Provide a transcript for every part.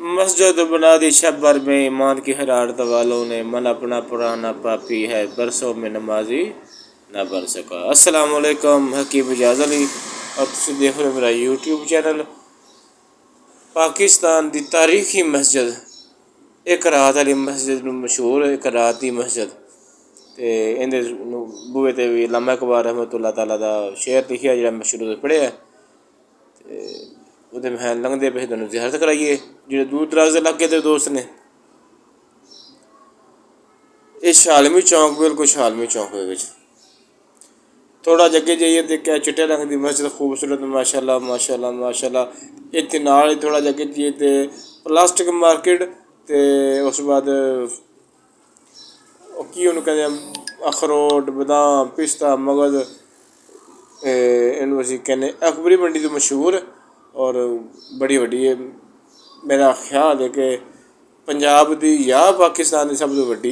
मस्जिद बना दी शब भर में ईमान की हरारत वालों ने, मन अपना पुराना पापी है, बरसों में नमाजी ना बन सका। अस्सलाम वालेकुम, हकीम इजाज़ अली और तुसीं देख रहे हो मेरा यूट्यूब चैनल। पाकिस्तान दी तारीखी मस्जिद एक रात वाली मस्जिद मशहूर एक रात की मस्जिद ते इहदे बूहे ते भी अल्लामा इकबाल रहमतुल्लाह तआला दा शेर लिखिया जेह्ड़ा मैं शुरू तो पढ़ेआ ते ਉਹਦੇ ਮੈਂ ਲੰਘਦੇ ਪਏ ਤੁਹਾਨੂੰ ਜ਼ਿਆਰਤ ਕਰਾਈਏ ਜਿਹੜੇ ਦੂਰ ਦਰਾਜ਼ ਦੇ ਇਲਾਕੇ ਦੇ ਦੋਸਤ ਨੇ। ਇਹ ਸ਼ਾਲਮੀ ਚੌਂਕ ਬਿਲਕੁਲ ਸ਼ਾਲਮੀ ਚੌਂਕ ਦੇ ਵਿੱਚ ਥੋੜ੍ਹਾ ਜਿਹਾ ਅੱਗੇ ਜਾਈਏ ਤੇ ਕਿਆ ਚਿੱਟੇ ਰੰਗ ਦੀ ਮਸਜਿਦ ਖੂਬਸੂਰਤ ਮਾਸ਼ਾਅੱਲਾ ਮਾਸ਼ਾਅੱਲਾ ਮਾਸ਼ਾਅੱਲਾ। ਇੱਥੇ ਨਾਲ ਹੀ ਥੋੜ੍ਹਾ ਜਿਹਾ ਅੱਗੇ ਜਾਈਏ ਤੇ ਪਲਾਸਟਿਕ ਮਾਰਕੀਟ ਤੇ ਉਸ ਤੋਂ ਬਾਅਦ ਉਹ ਕੀ ਉਹਨੂੰ ਕਹਿੰਦੇ ਅਖਰੋਟ ਬਦਾਮ ਪਿਸਤਾ ਮਗਜ਼ ਇਹਨੂੰ ਅਸੀਂ ਕਹਿੰਦੇ ਅਕਬਰੀ ਮੰਡੀ ਤੋਂ ਮਸ਼ਹੂਰ और बड़ी वड्डी मेरा ख्याल है कि पंजाब की या पाकिस्तान की सब तो वड्डी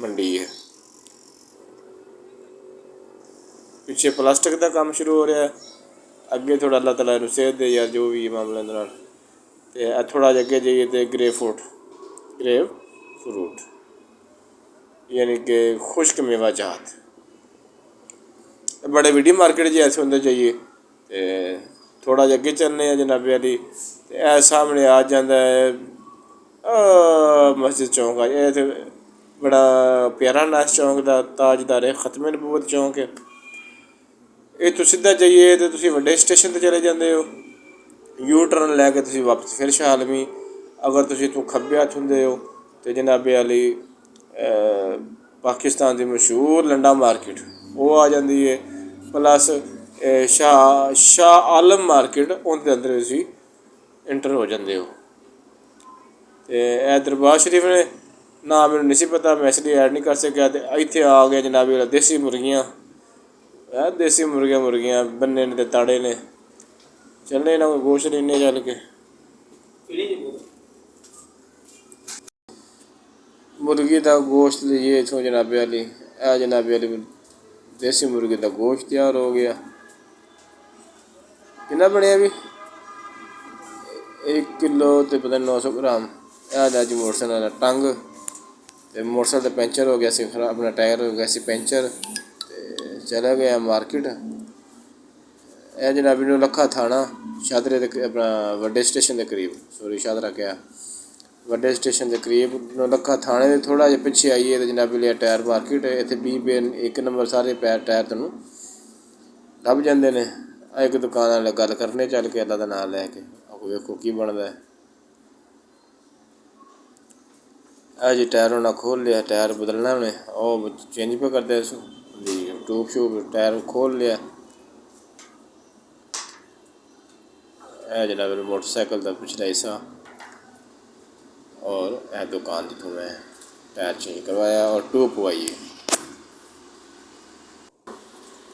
मंडी है। पिछे प्लास्टिक का काम शुरू हो रहा है, अगे थोड़ा अल्लाह ताला नूं सेहत दे यार जो भी मामले दे नाल ते थोड़ा जिहा अगे जाइए तो ग्रेव फ्रूट यानी कि खुश्क मेवा जात बड़े वड्डी मार्केट जी ऐसे अंदर जाइए तो थोड़ा जिहा अगे चलने जनाबे अली तो यह सामने आ जाता है मस्जिद चौंक ये तो बड़ा प्यारा नाश चौंक का ताजदार है ख़त्म नबूवत चौंक है। ये तो सीधा जाइए तो तुसीं वड्डे स्टेशन पर चले जाते हो, यू टर्न लैके तुसीं वापस फिर शालमी अगर तुसीं इत्थों खब्बे हत्थ हुंदे हो तो जनाबे अली पाकिस्तान की मशहूर लंडा मार्केट वो आ जाती है, प्लस शाह आलम मार्केट उनके अंदर तुसीं इंटर हो जाते हो। तो यह दरबार शरीफ ने ना मैनूं नहीं सी पता, मैं इसलिए ऐड नहीं कर सकिया तो इत्थे आ गया जनाबे देसी मुर्गियाँ देसी मुर्गियाँ बन्ने ने ते ताड़े ने चलने ना कोई गोश्त लेने चल के मुर्गी का गोश्त लीए इत्थों जनाबे अली जनाबे अली देसी मुर्गी का गोश्त तैयार हो गया। कितना बनया भी 1 किलो तो पता 900 ग्राम। जी मोटरसाइकिल टंग तो मोटरसाइकिल तो पैंचर हो गया सी अपना टायर हो गया सी पैंचर तो चला गया मार्केट। यह जनाबी नूं लखा थाना शादरे अपना वड्डे स्टेशन के करीब सॉरी शादरा क्या वड्डे स्टेशन के करीब नौलखा थाने के थोड़ा जिहा पिछे आइए तो जनाबी लिया टायर मार्केट है। इत्थे 20 रुपए 1 नंबर सारे टायर तुहानूं लभ जाते हैं। एक दुकान वाले गल करने चल के अल्लाह का नाम लैके वेखो की बनता है। जी टायर उन्हें खोल लिया, टायर बदलना उन्हें और चेंज पे करते जी ट्यूब श्यूब टायर खोल लिया। जनाब मोटरसाइकिल का पिछला हिस्सा और यह दुकान जितों मैं टायर चेंज करवाया और ट्यूब पवाई है।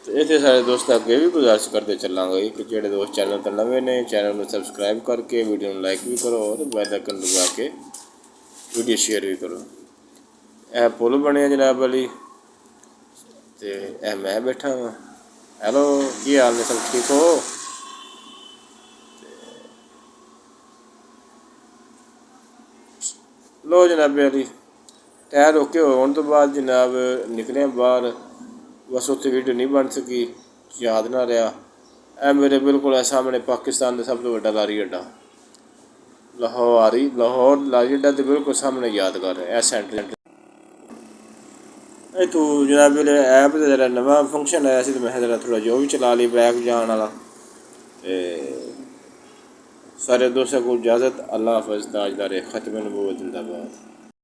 तो इतने सारे दोस्त अगे भी गुजारिश करते चलांगा कि जोड़े दोस्त चैनल पर नवे ने चैनल में सबसक्राइब करके वीडियो में लाइक भी करो और बेल आइकन दबा के वीडियो शेयर भी करो। यह पुल बने जनाब अली तो यह मैं बैठा हाँ। हेलो की हाल ने सब ठीक हो? लो जनाबे अली टायर ओके होने तो बाद जनाब निकले बाहर बस उत्थे वीडियो नहीं बन सकी याद ना रहा। यह मेरे बिल्कुल सामने पाकिस्तान का सब तो वड्डा लारी अड्डा लाहौर लारी अड्डा तो बिल्कुल सामने यादगार है। सेंटर इतों जनाब ऐप का जरा नवा फंक्शन आया तो मैं जरा थोड़ा जो भी चला ली बैक जाने वाला। सारे दोस्तों को इजाज़त। अल्लाह हाफ़िज़। ताजदार ख़त्म नबूवत जिंदाबाद।